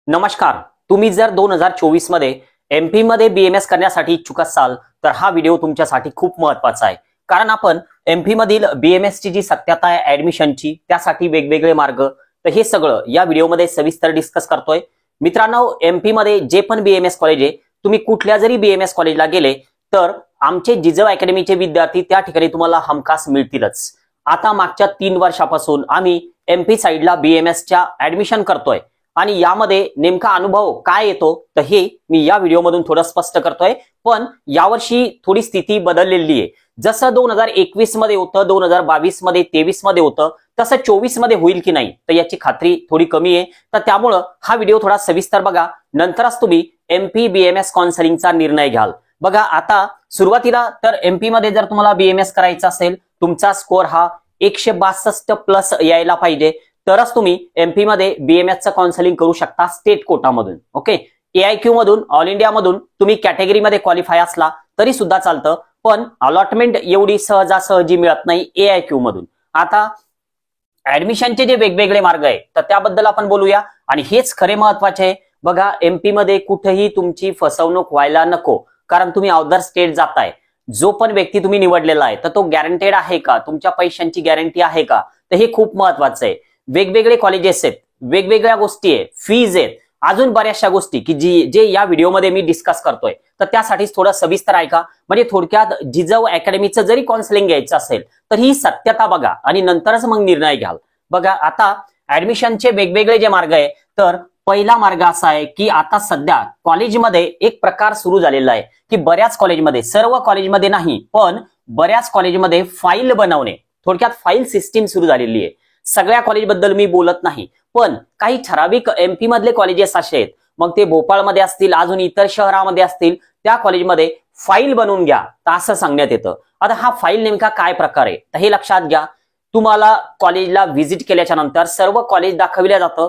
नमस्कार. तुम्ही जर 2024 मध्ये एमपी मध्ये बीएमएस करण्यासाठी इच्छुक असाल तर हा व्हिडिओ तुमच्यासाठी खूप महत्त्वाचा आहे. कारण आपण एमपी मधील बीएमएस ची जी सत्यता आहे ऍडमिशनची, त्यासाठी वेगवेगळे मार्ग, तर हे सगळं या व्हिडिओमध्ये सविस्तर डिस्कस करतोय. मित्रांनो, एमपी मध्ये जे पण बीएमएस कॉलेज आहे, तुम्ही कुठल्या जरी बीएमएस कॉलेजला गेले तर आमचे जिजव अकॅडमीचे विद्यार्थी त्या ठिकाणी तुम्हाला हमखास मिळतीलच. आता मागच्या 3 वर्षापासून आम्ही एमपी साइडला बीएमएस च्या ऍडमिशन करतोय आणि यामध्ये नेमका अनुभव काय येतो तर हे मी या व्हिडिओमधून थोडं स्पष्ट करतोय. पण यावर्षी थोडी स्थिती बदललेली आहे. जसं 2021 मध्ये होतं, 2022 मध्ये, 23 मध्ये होतं, तसं 24 मध्ये होईल की नाही तर याची खात्री थोडी कमी आहे. तर त्यामुळं हा व्हिडिओ थोडा सविस्तर बघा, नंतरच तुम्ही एमपी बीएमएस काउन्सिलिंगचा निर्णय घ्याल. बघा, आता सुरुवातीला तर एमपी मध्ये जर तुम्हाला बीएमएस करायचा असेल, तुमचा स्कोर हा 162 प्लस यायला पाहिजे, तरच तुम्ही एमपी मध्ये बीएमएस चं काउन्सिलिंग करू शकता स्टेट कोटामधून. ओके, एआयक्यू मधून, ऑल इंडिया मधून तुम्ही कॅटेगरीमध्ये क्वालिफाय असला तरी सुद्धा चालतं, पण अलॉटमेंट एवढी सहजासहजी मिळत नाही एआयक्यू मधून. आता ऍडमिशनचे जे वेगवेगळे मार्ग आहे तर त्याबद्दल आपण बोलूया आणि हेच खरे महत्वाचे आहे. बघा, एमपी मध्ये कुठेही तुमची फसवणूक व्हायला नको, कारण तुम्ही अदर स्टेट जाताय. जो पण व्यक्ती तुम्ही निवडलेला आहे तर तो गॅरंटेड आहे का, तुमच्या पैशांची गॅरंटी आहे का, तर हे खूप महत्वाचं आहे. वेगवेगळे कॉलेजेस आहेत, वेगवेगळ्या गोष्टी आहेत, फीज आहेत, अजून बऱ्याचशा गोष्टी की जे या व्हिडिओमध्ये मी डिस्कस करतोय. तर त्यासाठीच थोडं सविस्तर ऐका. म्हणजे थोडक्यात जिजव अकॅडमीचं जरी काउन्सिलिंग घ्यायचं असेल तर ही सत्यता बघा आणि नंतरच मग निर्णय घ्याल. बघा, आता ऍडमिशनचे वेगवेगळे जे मार्ग आहे, तर पहिला मार्ग असा आहे की आता सध्या कॉलेजमध्ये एक प्रकार सुरू झालेला आहे की बऱ्याच कॉलेजमध्ये, सर्व कॉलेजमध्ये नाही पण बऱ्याच कॉलेजमध्ये फाईल बनवणे, थोडक्यात फाईल सिस्टीम सुरू झालेली आहे. सगळ्या कॉलेजबद्दल मी बोलत नाही, पण काही ठराविक एमपी मधले कॉलेजेस असे आहेत, मग ते भोपाळमध्ये असतील, अजून इतर शहरामध्ये असतील, त्या कॉलेजमध्ये फाईल बनवून घ्या तर असं सांगण्यात येतं. आता हा फाईल नेमका काय प्रकार आहे तर हे लक्षात घ्या. तुम्हाला कॉलेजला व्हिजिट केल्याच्या नंतर सर्व कॉलेज दाखविल्या जातं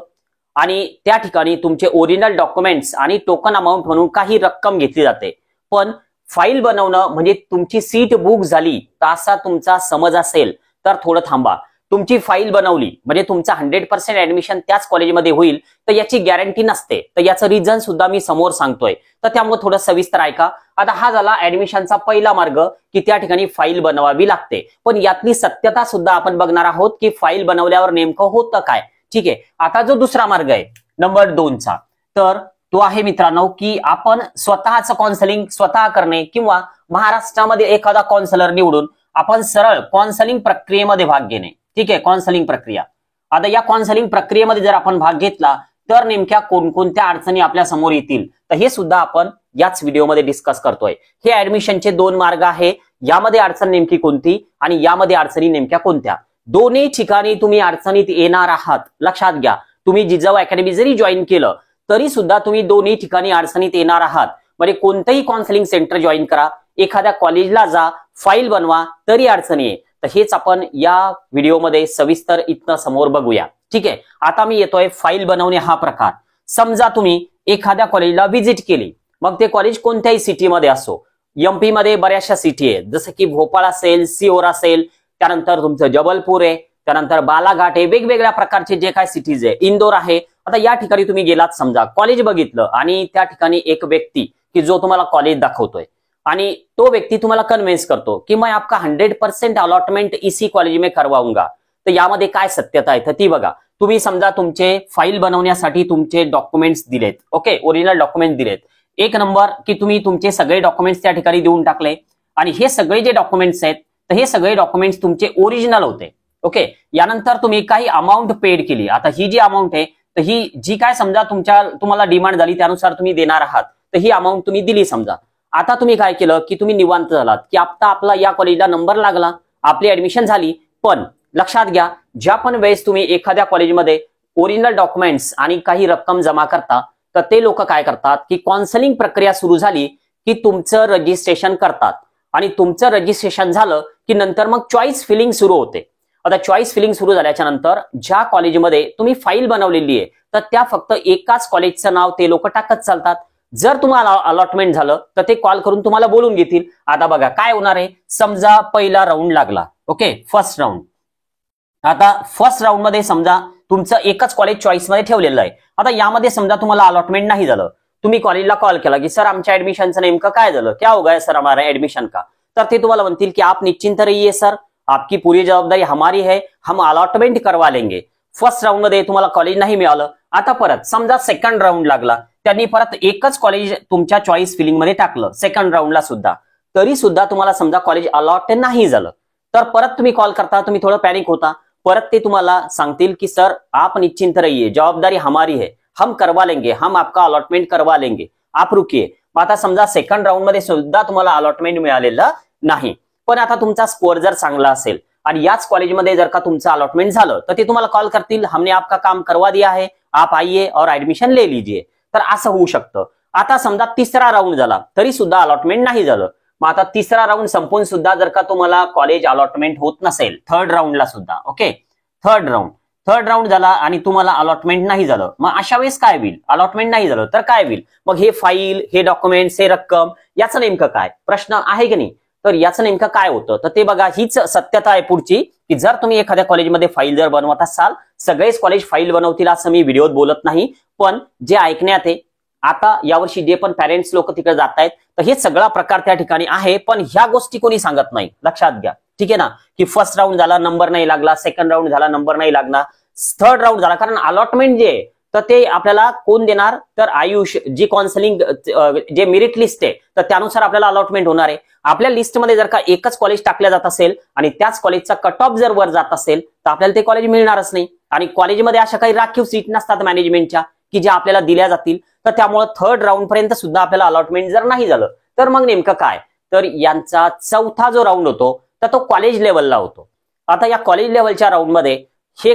आणि त्या ठिकाणी तुमचे ओरिजिनल डॉक्युमेंट्स आणि टोकन अमाऊंट म्हणून काही रक्कम घेतली जाते. पण फाईल बनवणं म्हणजे तुमची सीट बुक झाली तर असा तुमचा समज असेल तर थोडं थांबा. तुमची फाईल बनवली म्हणजे तुमचा 100% ऍडमिशन त्याच कॉलेजमध्ये होईल तर याची गॅरंटी नसते. तर याचं रिझन सुद्धा मी समोर सांगतोय, तर त्यामुळे थोडं सविस्तर ऐका. आता हा झाला ऍडमिशनचा पहिला मार्ग की त्या ठिकाणी फाईल बनवावी लागते. पण यातली सत्यता सुद्धा आपण बघणार आहोत की फाईल बनवल्यावर नेमकं होतं काय. ठीक आहे, आता जो दुसरा मार्ग आहे नंबर 2चा, तर तो आहे मित्रांनो की आपण स्वतःचं काउन्सिलिंग स्वतः करणे किंवा महाराष्ट्रामध्ये एखादा काउन्सिलर निवडून आपण सरळ काउन्सिलिंग प्रक्रियेमध्ये भाग घेणे. ठीक आहे, काउन्सिलिंग प्रक्रिया. आता या काउन्सिलिंग प्रक्रियेमध्ये जर आपण भाग घेतला तर नेमक्या कोणकोणत्या अडचणी आपल्या समोर येतील तर हे सुद्धा आपण याच व्हिडिओमध्ये डिस्कस करतोय. हे ऍडमिशनचे 2 मार्ग आहे. यामध्ये अडचण नेमकी कोणती आणि यामध्ये अडचणी नेमक्या कोणत्या, दोन्ही ठिकाणी तुम्ही अडचणीत येणार आहात. लक्षात घ्या, तुम्ही जिजव अकॅडमी जरी जॉईन केलं तरी सुद्धा तुम्ही दोन्ही ठिकाणी अडचणीत येणार आहात. म्हणजे कोणतंही काउन्सिलिंग सेंटर जॉईन करा, एखाद्या कॉलेजला जा, फाईल बनवा, तरी अडचणी आहे. तर हेच आपण या व्हिडिओमध्ये सविस्तर इथनं समोर बघूया. ठीक आहे, आता मी येतोय फाईल बनवणे हा प्रकार. समजा तुम्ही एखाद्या कॉलेजला व्हिजिट केली, मग ते कॉलेज कोणत्याही सिटीमध्ये असो. एमपी मध्ये बऱ्याचशा सिटी आहेत, जसं की भोपाळ असेल, सिहोर असेल, त्यानंतर तुमचं जबलपूर आहे, त्यानंतर बालाघाट आहे, वेगवेगळ्या प्रकारचे जे काय सिटीज आहे, इंदोर आहे. आता या ठिकाणी तुम्ही गेलात, समजा कॉलेज बघितलं आणि त्या ठिकाणी एक व्यक्ती की जो तुम्हाला कॉलेज दाखवतोय आणि तो व्यक्ती तुम्हाला कन्व्हिन्स करतो की मैं आपका 100% अलॉटमेंट इसी कॉलेज में करवाऊंगा. तर यामध्ये काय सत्यता आहे तर ती बघा. तुम्ही समजा तुमचे फाईल बनवण्यासाठी तुमचे डॉक्युमेंट्स दिलेत, ओके, ओरिजिनल डॉक्युमेंट दिलेत. एक नंबर की तुम्ही तुमचे सगळे डॉक्युमेंट्स त्या ठिकाणी देऊन टाकले आणि हे सगळे जे डॉक्युमेंट्स आहेत तर हे सगळे डॉक्युमेंट्स तुमचे ओरिजिनल होते. ओके, यानंतर तुम्ही काही अमाऊंट पेड केली. आता ही जी अमाऊंट आहे तर ही जी काय समजा तुम्हाला डिमांड झाली त्यानुसार तुम्ही देणार आहात, तर ही अमाऊंट तुम्ही दिली समजा. आता तुम्ही काय केलं की तुम्ही निवांत झालात की आता आपला या कॉलेजला नंबर लागला, आपली ऍडमिशन झाली. पण लक्षात घ्या, ज्या पण वेळेस तुम्ही एखाद्या कॉलेजमध्ये ओरिजिनल डॉक्युमेंट्स आणि काही रक्कम जमा करता तर ते लोक काय करतात की काउन्सिलिंग प्रक्रिया सुरू झाली की तुमचं रजिस्ट्रेशन करतात आणि तुमचं रजिस्ट्रेशन झालं की नंतर मग चॉईस फिलिंग सुरू होते. आता चॉईस फिलिंग सुरू झाल्याच्या नंतर ज्या कॉलेजमध्ये तुम्ही फाईल बनवलेली आहे तर त्या फक्त एकाच कॉलेजचं नाव ते लोक टाकत चालतात. जर तुम्हाला अलॉटमेंट झालं तर ते कॉल करून तुम्हाला बोलून घेतील. आता बघा काय होणार आहे, समजा पहिला राऊंड लागला, ओके, फर्स्ट राऊंड. आता फर्स्ट राऊंड मध्ये समजा तुमचं एकच कॉलेज चॉईसमध्ये ठेवलेलं आहे. आता यामध्ये समजा तुम्हाला अलॉटमेंट नाही झालं, तुम्ही कॉलेजला कॉल केला की सर आमच्या ऍडमिशनचं नेमकं काय झालं, क्या हो गया सर हमारा एडमिशन का, तर ते तुम्हाला म्हणतील की आप निश्चिंत रहिए सर, आपकी पूरी जबाबदारी हमारी है, हम अलॉटमेंट करवा लेंगे. फर्स्ट राऊंड मध्ये तुम्हाला कॉलेज नाही मिळालं, आता परत समजा सेकंड राऊंड लागला, त्यांनी परत एकच कॉलेज तुमच्या चॉईस फिलिंग मध्ये टाकलं सेकंड राऊंडला सुद्धा, तरी सुद्धा तुम्हाला समजा कॉलेज अलॉट नाही झालं, तर परत तुम्ही कॉल करता, तुम्ही थोडं पॅनिक होता, परत ते तुम्हाला सांगतील की सर आप निश्चिंत रहिए, जवाबदारी हमारी है, हम करवा लेंगे, हम आपका अलॉटमेंट करवा लेंगे, आप रुकिए. आता समजा सेकंड राऊंड मध्ये सुद्धा तुम्हाला अलॉटमेंट मिळालेलं नाही, पण आता तुमचा स्कोअर जर चांगला असेल आणि याच कॉलेजमध्ये जर का तुमचं अलॉटमेंट झालं, तर ते तुम्हाला कॉल करतील, हमने आपका काम करवा दिया है, आप आइए और ऍडमिशन ले लीजिए. तर असं होऊ शकतं. आता समजा तिसरा राऊंड झाला तरी सुद्धा अलॉटमेंट नाही झालं, मग आता तिसरा राऊंड संपून सुद्धा जर का तुम्हाला कॉलेज अलॉटमेंट होत नसेल, थर्ड राऊंडला सुद्धा, ओके, थर्ड राऊंड झाला आणि तुम्हाला अलॉटमेंट नाही झालं, मग अशा वेळेस काय होईल, अलॉटमेंट नाही झालं तर काय होईल, मग हे फाईल, हे डॉक्युमेंट्स, हे रक्कम, याचं नेमकं काय, प्रश्न आहे की नाही. तर याचं नेमकं काय होतं, तर ते बघा, हीच सत्यता आहे पुढची, की जर तुम्ही एखाद्या कॉलेजमध्ये फाईल जर बनवत असाल, सगळेच कॉलेज फाईल बनवतील असं मी व्हिडिओत बोलत नाही, पण जे ऐकण्यात आहे आता यावर्षी जे पण पॅरेंट्स लोक तिकडे जात आहेत, तर हे सगळा प्रकार त्या ठिकाणी आहे, पण ह्या गोष्टी कोणी सांगत नाही, लक्षात घ्या, ठीक आहे ना, की फर्स्ट राऊंड झाला नंबर नाही लागला, सेकंड राऊंड झाला नंबर नाही लागला, थर्ड राऊंड झाला, कारण अलॉटमेंट जे आहे तर ते आपल्याला कोण देणार, तर आयुष जी काउन्सिलिंग जे मेरिट लिस्ट आहे तर त्यानुसार आपल्याला अलॉटमेंट होणार आहे. आपल्या लिस्टमध्ये जर का एकच कॉलेज टाकलं जात असेल आणि त्याच कॉलेजचा कट ऑफ जर वर जात असेल तर आपल्याला ते कॉलेज मिळणारच नाही, आणि कॉलेजमध्ये अशा काही राखीव सीट नसतात मॅनेजमेंटच्या की ज्या आपल्याला दिल्या जातील, तर त्यामुळे थर्ड राऊंड पर्यंत सुद्धा आपल्याला अलॉटमेंट जर नाही झालं तर मग नेमकं काय, तर यांचा चौथा जो राऊंड होतो तर तो कॉलेज लेवलला होतो. आता या कॉलेज लेवलच्या राऊंडमध्ये हे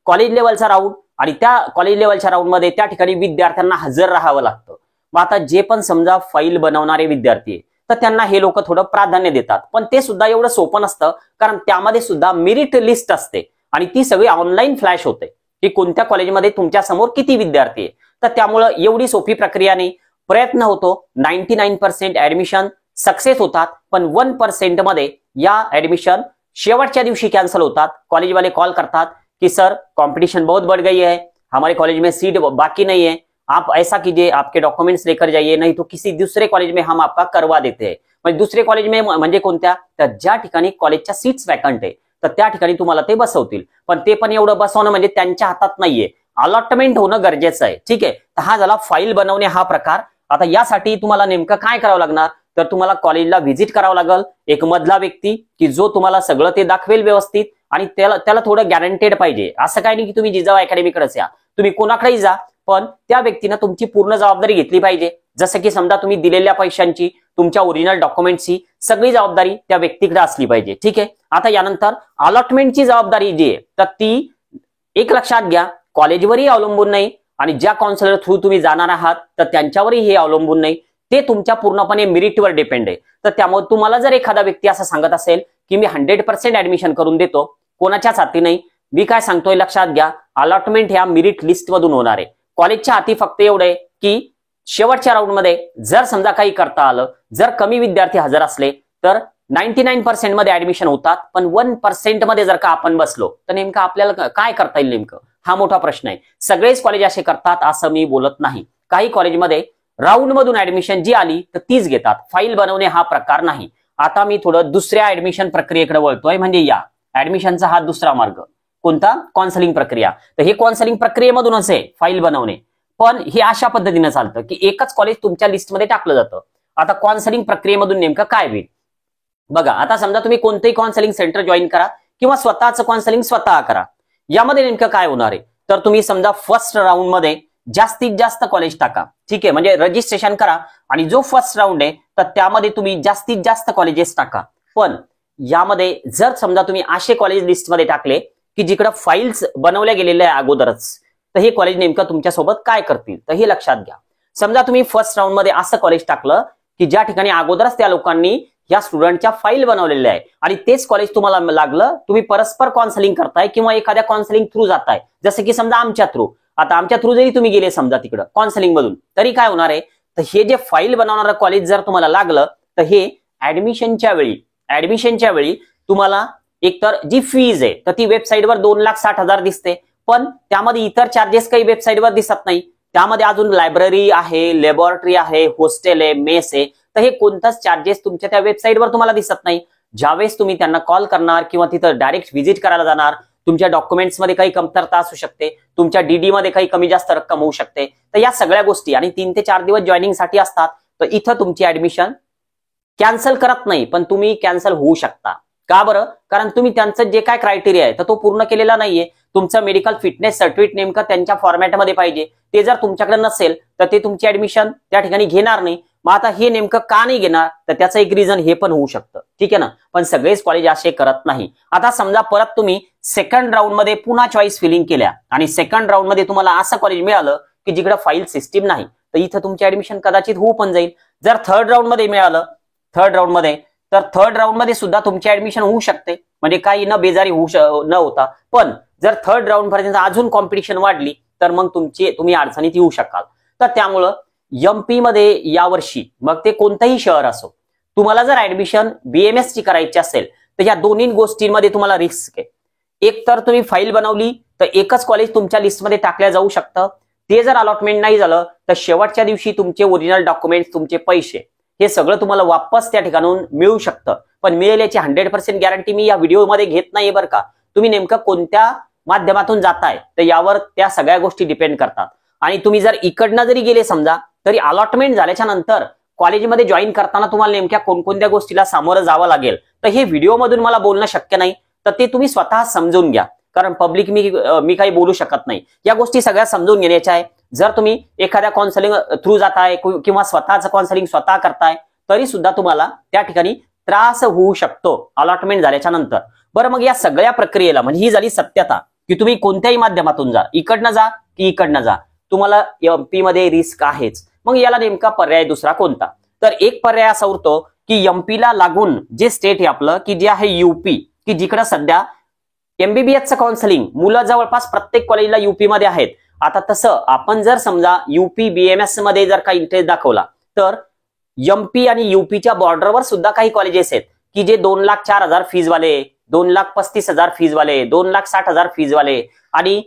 कॉलेज लेवलचा राऊंड आणि त्या कॉलेज लेवलच्या राऊंडमध्ये त्या ठिकाणी विद्यार्थ्यांना हजर राहावं लागतं. मग आता जे पण समजा फाईल बनवणारे विद्यार्थी आहे तर त्यांना हे लोक थोडं प्राधान्य देतात, पण ते सुद्धा एवढं सोपं नसतं, कारण त्यामध्ये सुद्धा मेरिट लिस्ट असते आणि ती सगळी ऑनलाईन फ्लॅश होते की कोणत्या कॉलेजमध्ये तुमच्या समोर किती विद्यार्थी आहे. तर त्यामुळं एवढी सोपी प्रक्रिया नाही, प्रयत्न होतो, 99% ऍडमिशन सक्सेस होतात, पण 1% मध्ये या ऍडमिशन शेवटच्या दिवशी कॅन्सल होतात. कॉलेजवाले कॉल करतात कि सर कंपटीशन बहुत बढ़ गई है, हमारे कॉलेज में सीट बाकी नहीं है, आप ऐसा कीजिए, आपके डॉक्युमेंट्स लेकर जाइए, नहीं तो किसी दूसरे कॉलेज में हम आपका करवा देते हैं. म्हणजे दुसरे कॉलेज में म्हणजे कोणत्या, तर ज्या ठिकाणी कॉलेजच्या सीट्स वॅकंट आहे तर त्या ठिकाणी तुम्हाला ते बसवतील, पण ते पण एवढं बसवणं म्हणजे त्यांच्या हातात नाहीये, अलॉटमेंट होणं गरजेचं आहे, ठीक आहे. तर हा झाला फाईल बनवणे हा प्रकार. आता यासाठी तुम्हाला नेमकं काय करावं लागणार, तर तुम्हाला कॉलेजला व्हिजिट करावं लागेल, एक मधला व्यक्ती की जो तुम्हाला सगळं ते दाखवेल व्यवस्थित, आणि त्याला थोडं गॅरंटेड पाहिजे. असं काही नाही की तुम्ही जिजाऊ अकॅडमीकडेच या, तुम्ही कोणाकडेही जा, पण त्या व्यक्तीनं तुमची पूर्ण जबाबदारी घेतली पाहिजे. जसं की समजा तुम्ही दिलेल्या पैशांची, तुमच्या ओरिजिनल डॉक्युमेंटची सगळी जबाबदारी त्या व्यक्तीकडे असली पाहिजे, ठीक आहे. आता यानंतर अलॉटमेंटची जबाबदारी जी आहे तर ती एक लक्षात घ्या, कॉलेजवरही अवलंबून नाही आणि ज्या काउन्सिलर थ्रू तुम्ही जाणार आहात तर त्यांच्यावरही हे अवलंबून नाही, ते तुमच्या पूर्णपणे मेरिटवर डिपेंड आहे. तर त्यामुळे तुम्हाला जर एखादा व्यक्ती असं सांगत असेल की मी 100% ऍडमिशन करून देतो, कोणाच्याच हाती नाही, मी काय सांगतोय लक्षात घ्या, अलॉटमेंट ह्या मेरिट लिस्ट मधून होणार आहे. कॉलेजच्या हाती फक्त एवढं आहे की शेवटच्या राऊंडमध्ये जर समजा काही करता आलं, जर कमी विद्यार्थी हजर असले तर 99% मध्ये ऍडमिशन होतात, पण 1% मध्ये जर का आपण बसलो तर नेमकं आपल्याला काय करता येईल नेमकं, हा मोठा प्रश्न आहे. सगळेच कॉलेज असे करतात असं मी बोलत नाही, काही कॉलेजमध्ये राऊंड मधून ऍडमिशन जी आली तर तीच घेतात, फाईल बनवणे हा प्रकार नाही. आता मी थोडं दुसऱ्या ऍडमिशन प्रक्रियेकडे वळतोय, म्हणजे या ऍडमिशनचा हा दुसरा मार्ग कोणता, काउन्सिलिंग प्रक्रिया. तर हे काउन्सिलिंग प्रक्रियेमधूनच आहे फाईल बनवणे, पण हे अशा पद्धतीने चालतं की एकच कॉलेज तुमच्या लिस्टमध्ये टाकलं जातं. आता काउन्सिलिंग प्रक्रियेमधून नेमकं काय होईल बघा. आता समजा तुम्ही कोणतेही काउन्सिलिंग सेंटर जॉईन करा किंवा स्वतःचं काउन्सिलिंग स्वतः करा, यामध्ये नेमकं काय होणार आहे, तर तुम्ही समजा फर्स्ट राऊंड मध्ये जास्तीत जास्त कॉलेज टाका, ठीक आहे, म्हणजे रजिस्ट्रेशन करा आणि जो फर्स्ट राऊंड आहे तर त्यामध्ये तुम्ही जास्तीत जास्त कॉलेजेस टाका. पण यामध्ये जर समजा तुम्ही असे कॉलेज लिस्टमध्ये टाकले की जिकडे फाईल्स बनवल्या गेलेल्या आहे अगोदरच, तर हे कॉलेज नेमकं तुमच्यासोबत काय करतील, तर हे लक्षात घ्या. समजा तुम्ही फर्स्ट राऊंड मध्ये असं कॉलेज टाकलं की ज्या ठिकाणी अगोदरच त्या लोकांनी या स्टुडंटच्या फाईल बनवलेल्या आहे आणि तेच कॉलेज तुम्हाला लागलं, तुम्ही परस्पर काउन्सिलिंग करताय किंवा एखाद्या काउन्सिलिंग थ्रू जाताय, जसं की समजा आमच्या थ्रू. आता आमच्या थ्रू जरी तुम्ही गेले समजा तिकडं काउन्सिलिंग मधून, तरी काय होणार आहे, तर हे जे फाईल बनवणारं कॉलेज जर तुम्हाला लागलं तर हे ऍडमिशनच्या वेळी तुम्हाला एकतर जी फीज आहे तर ती वेबसाईटवर 2,60,000 दिसते, पण त्यामध्ये इतर चार्जेस काही वेबसाईटवर दिसत नाही. त्यामध्ये अजून लायब्ररी आहे, लॅबोरेटरी आहे, हॉस्टेल आहे, मेस आहे. तर हे कोणताच चार्जेस तुमच्या त्या वेबसाईटवर तुम्हाला दिसत नाही. ज्यावेळेस तुम्ही त्यांना कॉल करणार किंवा तिथं डायरेक्ट व्हिजिट करायला जाणार, तुमच्या डॉक्युमेंट्समध्ये काही कमतरता असू शकते, तुमच्या डीडी मध्ये काही कमी जास्त रक्कम होऊ शकते. तर या सगळ्या गोष्टी आणि 3 ते 4 दिवस जॉईनिंगसाठी असतात. तर इथं तुमची ऍडमिशन कॅन्सल करत नाही, पण तुम्ही कॅन्सल होऊ शकता. का बरं? कारण तुम्ही त्यांचं जे काय क्रायटेरिया आहे तर तो पूर्ण केलेला नाहीये. तुमचं मेडिकल फिटनेस सर्टिफिकेट नेमकं त्यांच्या फॉर्मॅटमध्ये पाहिजे. ते जर तुमच्याकडे नसेल तर ते तुमची ऍडमिशन त्या ठिकाणी घेणार नाही. मग आता हे नेमकं का नाही घेणार, तर त्याचं एक रिझन हे पण होऊ शकतं. ठीक आहे ना. पण सगळेच कॉलेज असे करत नाही. आता समजा परत तुम्ही सेकंड राऊंड मध्ये पुन्हा चॉईस फिलिंग केल्या आणि सेकंड राऊंड मध्ये तुम्हाला असं कॉलेज मिळालं की जिकडे फाईल सिस्टीम नाही, तर इथं तुमची ऍडमिशन कदाचित होऊ पण जाईल. जर थर्ड राऊंड मध्ये मिळालं, थर्ड राऊंड मध्ये सुद्धा तुमची ऍडमिशन होऊ शकते. म्हणजे काही न बेजारी न होता. पण जर थर्ड राऊंड पर्यंत अजून कॉम्पिटिशन वाढली तर मग तुम्ही अडचणीत येऊ शकाल. तर त्यामुळं एमपी मध्ये यावर्षी मग ते कोणतंही शहर असो, तुम्हाला जर ऍडमिशन बीएमएस ची करायची असेल तर या दोन्ही गोष्टींमध्ये तुम्हाला रिस्क आहे. एक तर तुम्ही फाईल बनवली तर एकच कॉलेज तुमच्या लिस्टमध्ये टाकल्या जाऊ शकतं. ते जर अलॉटमेंट नाही झालं तर शेवटच्या दिवशी तुमचे ओरिजिनल डॉक्युमेंट्स, तुमचे पैसे हे सगळं तुम्हाला वापस त्या ठिकाणून मिळू शकतं. पण मिळेल याची 100% गॅरंटी मी या व्हिडिओमध्ये घेत नाही बरं का. तुम्ही नेमकं कोणत्या माध्यमातून जाताय तर यावर त्या सगळ्या गोष्टी डिपेंड करतात. आणि तुम्ही जर इकडनं जरी गेले समजा, तरी अलॉटमेंट झाल्याच्या नंतर कॉलेजमध्ये जॉईन करताना तुम्हाला नेमक्या कोणकोणत्या गोष्टीला सामोरं जावं लागेल तर हे व्हिडिओमधून मला बोलणं शक्य नाही. तर ते तुम्ही स्वतः समजून घ्या, कारण पब्लिक मी काही बोलू शकत नाही. या गोष्टी सगळ्या समजून घेण्याच्या आहे. जर तुम्ही एखाद्या काउन्सिलिंग थ्रू जाताय किंवा स्वतःचं काउन्सिलिंग स्वतः करताय तरी सुद्धा तुम्हाला त्या ठिकाणी त्रास होऊ शकतो अलॉटमेंट झाल्याच्या नंतर. बरं, मग या सगळ्या प्रक्रियेला म्हणजे ही झाली सत्यता की तुम्ही कोणत्याही माध्यमातून जा, इकडनं जा की इकडनं जा, तुम्हाला एमपी मध्ये रिस्क आहेच. मग याला नेमका पर्याय दुसरा कोणता? तर एक पर्याय असा उरतो की एमपीला लागून जे स्टेट आहे आपलं की जे आहे यूपी, की जिकडं सध्या एमबीबीएसचं काउन्सिलिंग मुलं जवळपास प्रत्येक कॉलेजला यूपी मध्ये आहेत. आता तसं आपण जर समजा यूपी बीएमएस मध्ये जर काही इंटरेस्ट दाखवला तर एमपी आणि यूपीच्या बॉर्डरवर सुद्धा काही कॉलेजेस आहेत की जे 2,04,000 फीज वाले, 2,35,000 फीज वाले, 2,60,000 फीज वाले आणि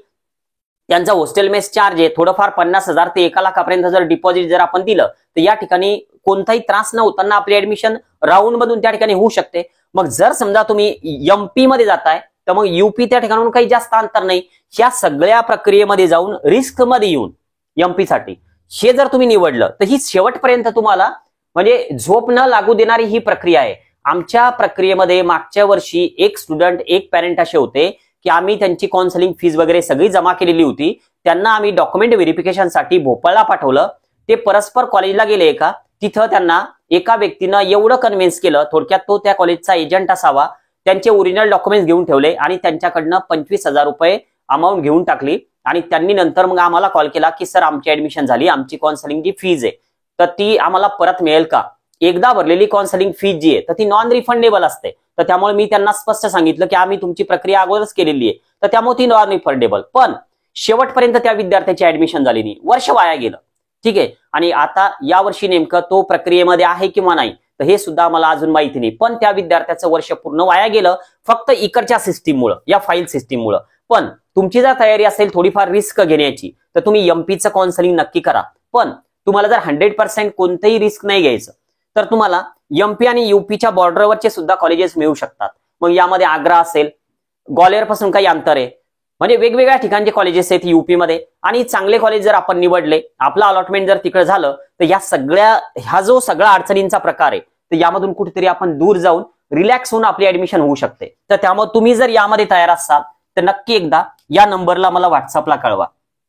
त्यांचा हॉस्टेल मेस चार्ज आहे थोडंफार 50,000 ते 1,00,000 जर डिपॉझिट जर आपण दिलं तर या ठिकाणी कोणताही त्रास न होताना आपली ऍडमिशन राऊंड मधून त्या ठिकाणी होऊ शकते. मग जर समजा तुम्ही एमपी मध्ये जाताय तर मग यूपी त्या ठिकाणून काही जास्त अंतर नाही. ह्या सगळ्या प्रक्रियेमध्ये जाऊन रिस्क मध्ये येऊन एमपी साठी हे जर तुम्ही निवडलं तर ही शेवटपर्यंत तुम्हाला म्हणजे झोप न लागू देणारी ही प्रक्रिया आहे. आमच्या प्रक्रियेमध्ये मागच्या वर्षी एक स्टुडंट, एक पॅरेंट असे होते की आम्ही त्यांची काउन्सिलिंग फीज वगैरे सगळी जमा केलेली होती. त्यांना आम्ही डॉक्युमेंट व्हेरिफिकेशनसाठी भोपाळला पाठवलं. ते परस्पर कॉलेजला गेले का, तिथं त्यांना एका व्यक्तीनं एवढं कन्व्हिन्स केलं, थोडक्यात तो त्या कॉलेजचा एजंट असावा, त्यांचे ओरिजिनल डॉक्युमेंट्स घेऊन ठेवले आणि त्यांच्याकडनं 25,000 रुपये अमाऊंट घेऊन टाकली. आणि त्यांनी नंतर मग आम्हाला कॉल केला की सर आमची ऍडमिशन झाली, आमची काउन्सिलिंग जी फीज आहे तर ती आम्हाला परत मिळेल का? एकदा भरलेली काउन्सिलिंग फीज जी आहे तर ती नॉन रिफंडेबल असते. तर त्यामुळे मी त्यांना स्पष्ट सांगितलं की आम्ही तुमची प्रक्रिया अगोदरच केलेली आहे तर त्यामुळे ती नॉन रिफंडेबल. पण शेवटपर्यंत त्या विद्यार्थ्याची ऍडमिशन झाली नाही, वर्ष वाया गेलं. ठीक आहे. आणि आता या वर्षी नेमकं तो प्रक्रियेमध्ये आहे किंवा नाही तर हे सुद्धा मला अजून माहिती नाही. पण त्या विद्यार्थ्याचं वर्ष पूर्ण वाया गेलं फक्त इकडच्या सिस्टीममुळे, या फाईल सिस्टीममुळे. पण तुमची जर तयारी असेल थोडीफार रिस्क घेण्याची तर तुम्ही एमपीचं काउन्सिलिंग नक्की करा. पण तुम्हाला जर 100% कोणतंही रिस्क नाही घ्यायचं तर तुम्हाला एमपी आणि यूपीच्या बॉर्डरवरचे सुद्धा कॉलेजेस मिळू शकतात. मग यामध्ये आग्रा असेल, ग्वालियर पासून काही अंतर आहे, म्हणजे वेगवेगळ्या ठिकाणचे कॉलेजेस आहेत यूपी मध्ये. आणि चांगले कॉलेज जर आपण निवडले, आपलं अलॉटमेंट जर तिकडे झालं तर ह्या जो सगळा अडचणींचा प्रकार आहे तर यामधून कुठेतरी आपण दूर जाऊन रिलॅक्स होऊन आपली ऍडमिशन होऊ शकते. तर त्यामुळे तुम्ही जर यामध्ये तयार असाल तर नक्की एकदा या नंबरला मला व्हॉट्सअपला कळवा,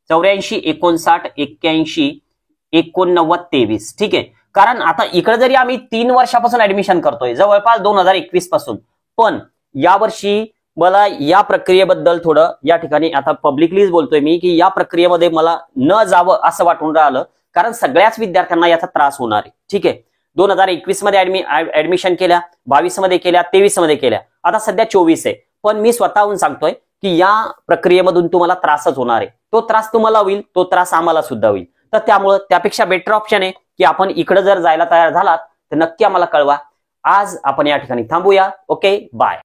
84 59 81 89 23. ठीक आहे. कारण आता इकडे जरी आम्ही 3 वर्षापासून ऍडमिशन करतोय, जवळपास 2021 पासून, पण यावर्षी मला या प्रक्रियेबद्दल थोडं या ठिकाणी आता पब्लिकलीच बोलतोय मी की या प्रक्रियेमध्ये मला न जावं असं वाटून राहिलं, कारण सगळ्याच विद्यार्थ्यांना याचा त्रास होणार आहे. ठीक आहे. 2021 मध्ये ऍडमिशन केल्या, 22 मध्ये केल्या, 23 मध्ये केल्या, आता सध्या 24 आहे. पण मी स्वतःहून सांगतोय की या प्रक्रियेमधून तुम्हाला त्रासच होणार आहे. तो त्रास तुम्हाला होईल, तो त्रास आम्हाला सुद्धा होईल. तर त्यामुळे त्यापेक्षा बेटर ऑप्शन आहे की आपण इकडे जर जायला तयार झालात तर नक्की आम्हाला कळवा. आज आपण या ठिकाणी थांबूया. Okay, bye.